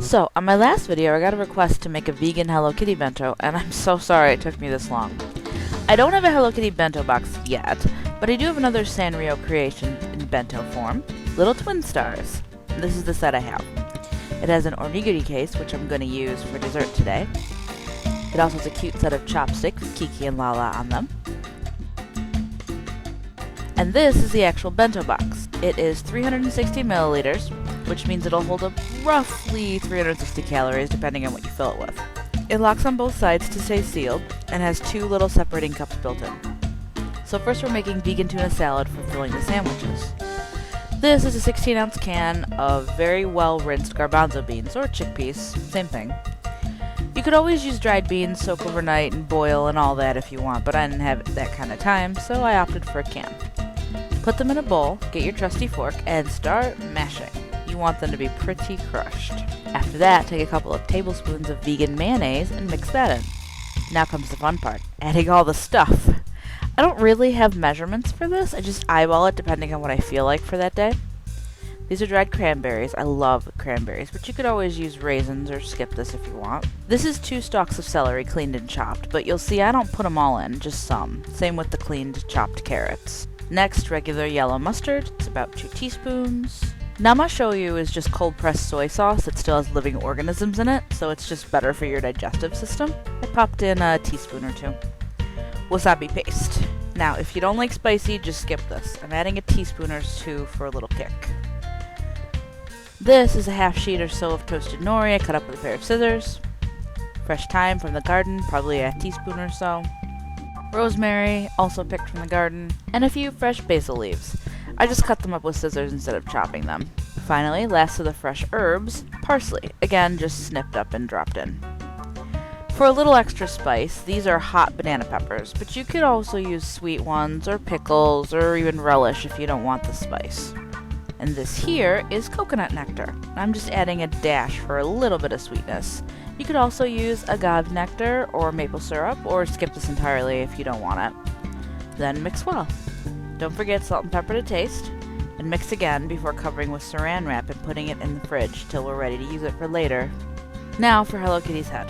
So, on my last video, I got a request to make a vegan Hello Kitty bento, and I'm so sorry it took me this long. I don't have a Hello Kitty bento box yet, but I do have another Sanrio creation in bento form, Little Twin Stars. This is the set I have. It has an onigiri case, which I'm going to use for dessert today. It also has a cute set of chopsticks with Kiki and Lala on them. And this is the actual bento box. It is 360 milliliters, which means it'll hold up roughly 360 calories depending on what you fill it with. It locks on both sides to stay sealed and has two little separating cups built in. So first we're making vegan tuna salad for filling the sandwiches. This is a 16-ounce can of very well rinsed garbanzo beans, or chickpeas, same thing. You could always use dried beans, soak overnight, and boil and all that if you want, but I didn't have that kind of time, so I opted for a can. Put them in a bowl, get your trusty fork, and start mashing. You want them to be pretty crushed. After that, take a couple of tablespoons of vegan mayonnaise and mix that in. Now comes the fun part, adding all the stuff. I don't really have measurements for this, I just eyeball it depending on what I feel like for that day. These are dried cranberries. I love cranberries, but you could always use raisins or skip this if you want. This is 2 stalks of celery cleaned and chopped, but you'll see I don't put them all in, just some. Same with the cleaned chopped carrots. Next, regular yellow mustard. It's about 2 teaspoons. Nama shoyu is just cold-pressed soy sauce that still has living organisms in it, so it's just better for your digestive system. I popped in a teaspoon or 2. Wasabi paste. Now, if you don't like spicy, just skip this. I'm adding a teaspoon or 2 for a little kick. This is a half sheet or so of toasted nori I cut up with a pair of scissors. Fresh thyme from the garden, probably a teaspoon or so. Rosemary, also picked from the garden. And a few fresh basil leaves. I just cut them up with scissors instead of chopping them. Finally, last of the fresh herbs, parsley. Again, just snipped up and dropped in. For a little extra spice, these are hot banana peppers, but you could also use sweet ones, or pickles, or even relish if you don't want the spice. And this here is coconut nectar. I'm just adding a dash for a little bit of sweetness. You could also use agave nectar or maple syrup, or skip this entirely if you don't want it. Then mix well. Don't forget salt and pepper to taste, and mix again before covering with saran wrap and putting it in the fridge till we're ready to use it for later. Now for Hello Kitty's head.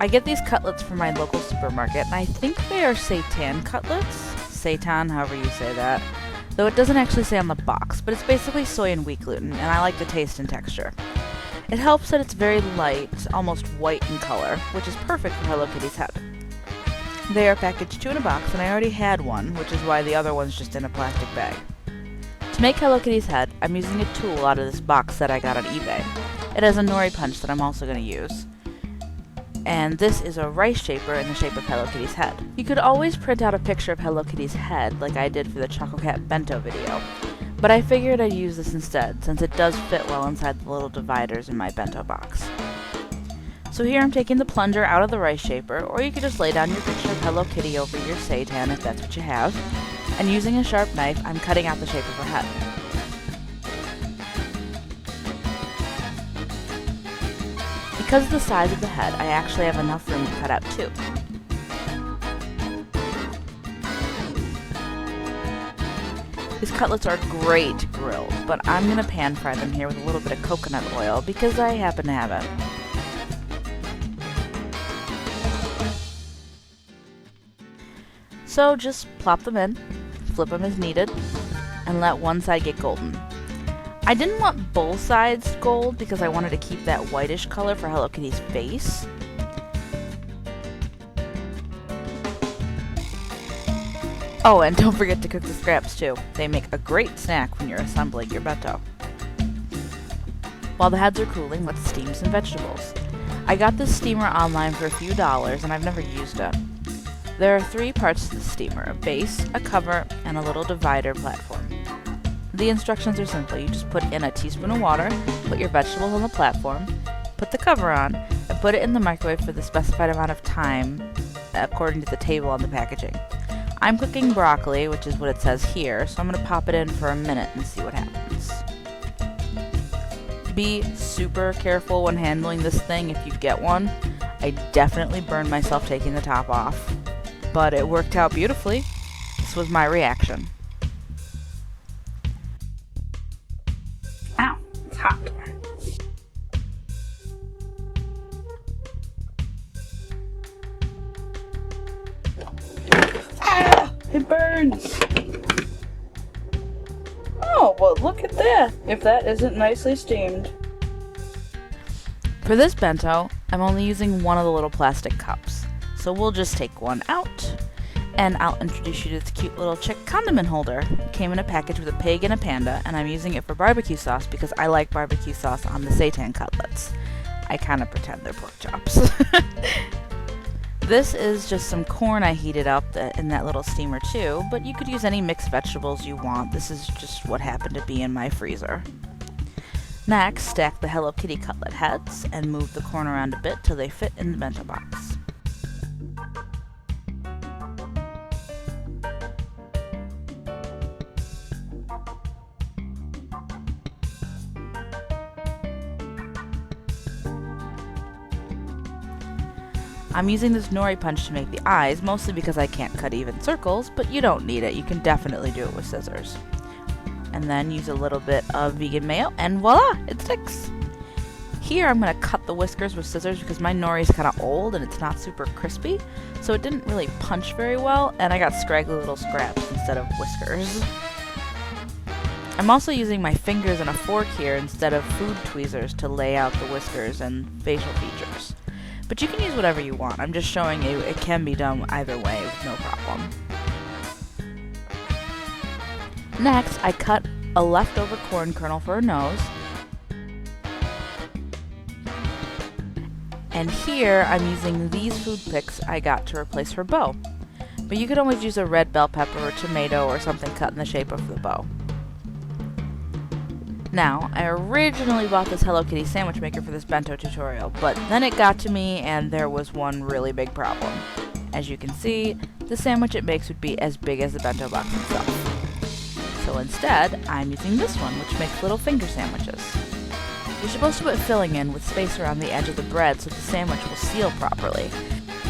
I get these cutlets from my local supermarket, and I think they are seitan cutlets. Seitan, however you say that. Though it doesn't actually say on the box, but it's basically soy and wheat gluten, and I like the taste and texture. It helps that it's very light, almost white in color, which is perfect for Hello Kitty's head. They are packaged 2 in a box, and I already had one, which is why the other one's just in a plastic bag. To make Hello Kitty's head, I'm using a tool out of this box that I got on eBay. It has a nori punch that I'm also going to use. And this is a rice shaper in the shape of Hello Kitty's head. You could always print out a picture of Hello Kitty's head, like I did for the Choco Cat bento video. But I figured I'd use this instead, since it does fit well inside the little dividers in my bento box. So here I'm taking the plunger out of the rice shaper, or you could just lay down your picture of Hello Kitty over your seitan if that's what you have, and using a sharp knife, I'm cutting out the shape of her head. Because of the size of the head, I actually have enough room to cut out 2. These cutlets are great grilled, but I'm going to pan fry them here with a little bit of coconut oil because I happen to have it. So just plop them in, flip them as needed, and let one side get golden. I didn't want both sides gold because I wanted to keep that whitish color for Hello Kitty's face. Oh, and don't forget to cook the scraps too. They make a great snack when you're assembling your bento. While the heads are cooling, let's steam some vegetables. I got this steamer online for a few dollars and I've never used it. There are 3 parts to the steamer: a base, a cover, and a little divider platform. The instructions are simple. You just put in a teaspoon of water, put your vegetables on the platform, put the cover on, and put it in the microwave for the specified amount of time according to the table on the packaging. I'm cooking broccoli, which is what it says here, so I'm going to pop it in for a minute and see what happens. Be super careful when handling this thing if you get one. I definitely burned myself taking the top off, but it worked out beautifully. This was my reaction. Ow, it's hot. burns! Oh, well look at that, if that isn't nicely steamed. For this bento, I'm only using one of the little plastic cups, so we'll just take one out. And I'll introduce you to this cute little chick condiment holder. It came in a package with a pig and a panda, and I'm using it for barbecue sauce because I like barbecue sauce on the seitan cutlets. I kind of pretend they're pork chops. This is just some corn I heated up in that little steamer too, but you could use any mixed vegetables you want. This is just what happened to be in my freezer. Next, stack the Hello Kitty cutlet heads and move the corn around a bit till they fit in the bento box. I'm using this nori punch to make the eyes, mostly because I can't cut even circles, but you don't need it. You can definitely do it with scissors. And then use a little bit of vegan mayo, and voila, it sticks. Here I'm going to cut the whiskers with scissors because my nori is kind of old and it's not super crispy, so it didn't really punch very well, and I got scraggly little scraps instead of whiskers. I'm also using my fingers and a fork here instead of food tweezers to lay out the whiskers and facial features. But you can use whatever you want. I'm just showing you it can be done either way with no problem. Next, I cut a leftover corn kernel for her nose. And here, I'm using these food picks I got to replace her bow. But you could always use a red bell pepper or tomato or something cut in the shape of the bow. Now, I originally bought this Hello Kitty sandwich maker for this bento tutorial, but then it got to me and there was one really big problem. As you can see, the sandwich it makes would be as big as the bento box itself. So instead, I'm using this one, which makes little finger sandwiches. You're supposed to put filling in with space around the edge of the bread so the sandwich will seal properly.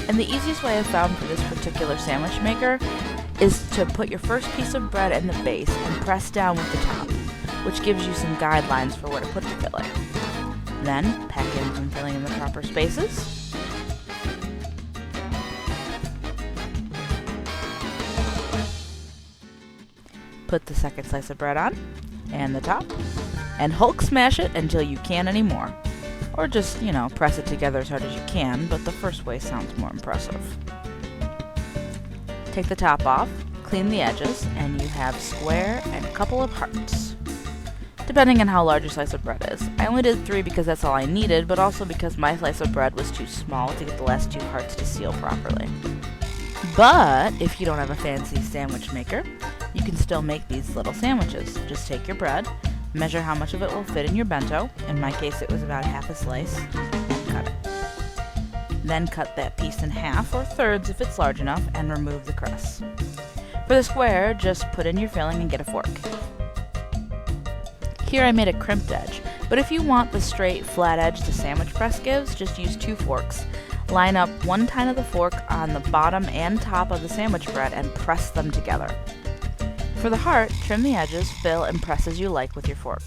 And the easiest way I've found for this particular sandwich maker is to put your first piece of bread in the base and press down with the top, which gives you some guidelines for where to put the filling. Then, pack in some filling in the proper spaces. Put the second slice of bread on, and the top, and Hulk smash it until you can't anymore. Or just, press it together as hard as you can, but the first way sounds more impressive. Take the top off, clean the edges, and you have square and a couple of hearts, depending on how large your slice of bread is. I only did 3 because that's all I needed, but also because my slice of bread was too small to get the last 2 hearts to seal properly. But if you don't have a fancy sandwich maker, you can still make these little sandwiches. Just take your bread, measure how much of it will fit in your bento, in my case it was about half a slice, and cut it. Then cut that piece in half or thirds if it's large enough, and remove the crust. For the square, just put in your filling and get a fork. Here I made a crimped edge, but if you want the straight, flat edge the sandwich press gives, just use 2 forks. Line up one tine of the fork on the bottom and top of the sandwich bread and press them together. For the heart, trim the edges, fill, and press as you like with your fork.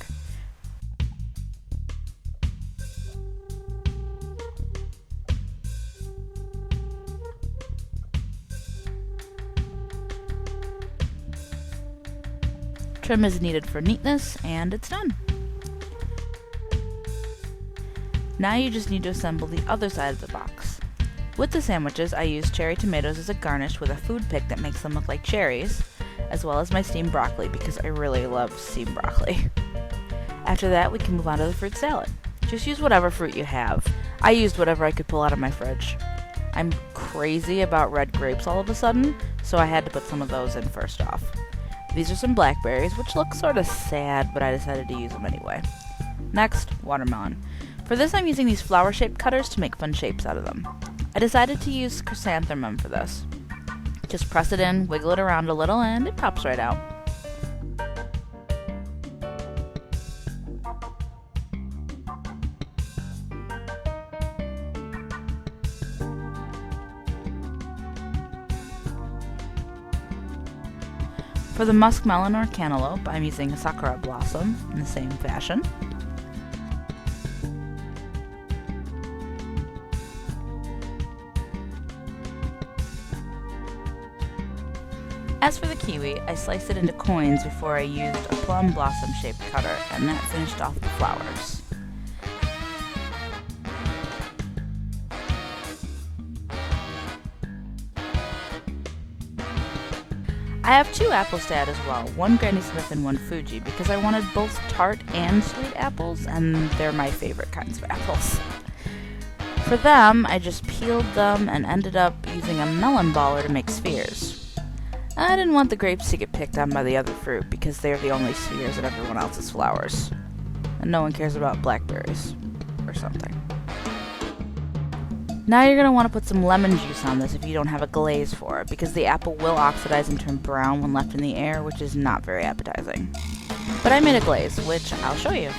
Trim is needed for neatness, and it's done. Now you just need to assemble the other side of the box. With the sandwiches, I use cherry tomatoes as a garnish with a food pick that makes them look like cherries, as well as my steamed broccoli because I really love steamed broccoli. After that, we can move on to the fruit salad. Just use whatever fruit you have. I used whatever I could pull out of my fridge. I'm crazy about red grapes all of a sudden, so I had to put some of those in first off. These are some blackberries, which look sort of sad, but I decided to use them anyway. Next, watermelon. For this, I'm using these flower-shaped cutters to make fun shapes out of them. I decided to use chrysanthemum for this. Just press it in, wiggle it around a little, and it pops right out. For the muskmelon or cantaloupe, I'm using a sakura blossom in the same fashion. As for the kiwi, I sliced it into coins before I used a plum blossom shaped cutter, and that finished off the flowers. I have 2 apples to add as well, one Granny Smith and one Fuji, because I wanted both tart and sweet apples, and they're my favorite kinds of apples. For them, I just peeled them and ended up using a melon baller to make spheres. I didn't want the grapes to get picked on by the other fruit because they're the only spheres in everyone else's flowers. And no one cares about blackberries. Or something. Now you're going to want to put some lemon juice on this if you don't have a glaze for it, because the apple will oxidize and turn brown when left in the air, which is not very appetizing. But I made a glaze, which I'll show you.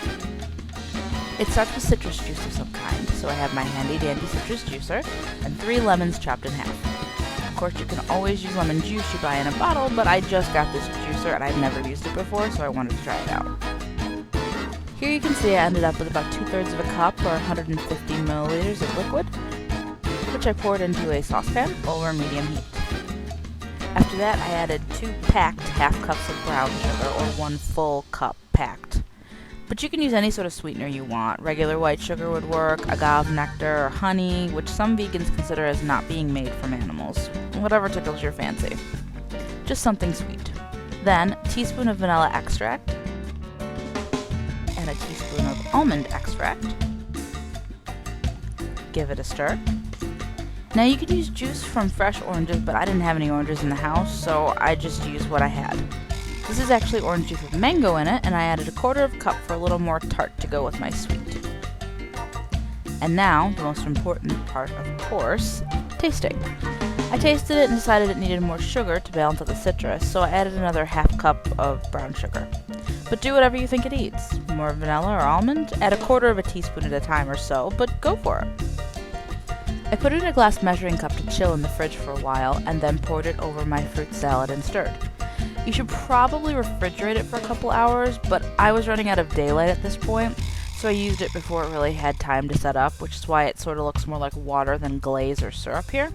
It starts with citrus juice of some kind, so I have my handy dandy citrus juicer and 3 lemons chopped in half. Of course, you can always use lemon juice you buy in a bottle, but I just got this juicer and I've never used it before, so I wanted to try it out. Here you can see I ended up with about 2/3 of a cup, or 150 milliliters of liquid, which I poured into a saucepan over medium heat. After that, I added 2 packed half cups of brown sugar, or 1 full cup packed. But you can use any sort of sweetener you want. Regular white sugar would work, agave nectar, or honey, which some vegans consider as not being made from animals. Whatever tickles your fancy. Just something sweet. Then, a teaspoon of vanilla extract, and a teaspoon of almond extract. Give it a stir. Now you could use juice from fresh oranges, but I didn't have any oranges in the house, so I just used what I had. This is actually orange juice with mango in it, and I added 1/4 cup for a little more tart to go with my sweet. And now, the most important part, of course, tasting. I tasted it and decided it needed more sugar to balance out the citrus, so I added another half cup of brown sugar. But do whatever you think it needs. More vanilla or almond? Add 1/4 teaspoon at a time or so, but go for it. I put it in a glass measuring cup to chill in the fridge for a while, and then poured it over my fruit salad and stirred. You should probably refrigerate it for a couple hours, but I was running out of daylight at this point, so I used it before it really had time to set up, which is why it sort of looks more like water than glaze or syrup here.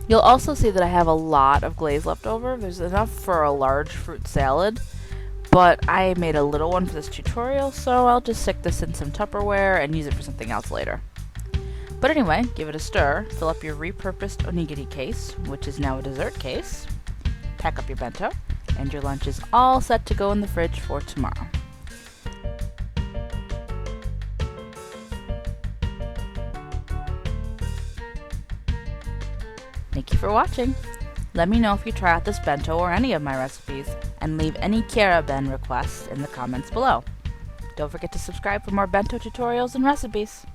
You'll also see that I have a lot of glaze left over. There's enough for a large fruit salad, but I made a little one for this tutorial, so I'll just stick this in some Tupperware and use it for something else later. But anyway, give it a stir, fill up your repurposed onigiri case, which is now a dessert case, pack up your bento, and your lunch is all set to go in the fridge for tomorrow. Thank you for watching. Let me know if you try out this bento or any of my recipes, and leave any Kyaraben requests in the comments below. Don't forget to subscribe for more bento tutorials and recipes.